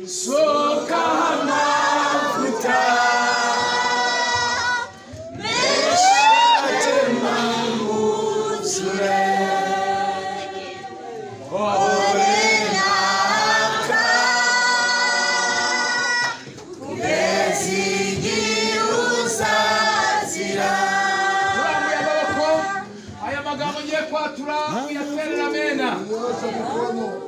soka amavuta meshatema muzure orenaka kugezigiuzazira. Turamuye amaboko aya magambo ngiye kwatura uyaterera amena.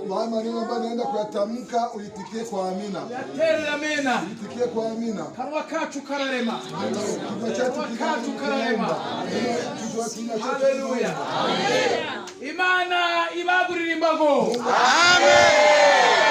Maneno ambayo naenda kuyatamka uitikie kwa amina. Yaterera amena. Uitikie kwa amina. Kanwa kacu kararema. Kinywa chetu kararema. Haleluya. Imana ibagurira imbago. Amen.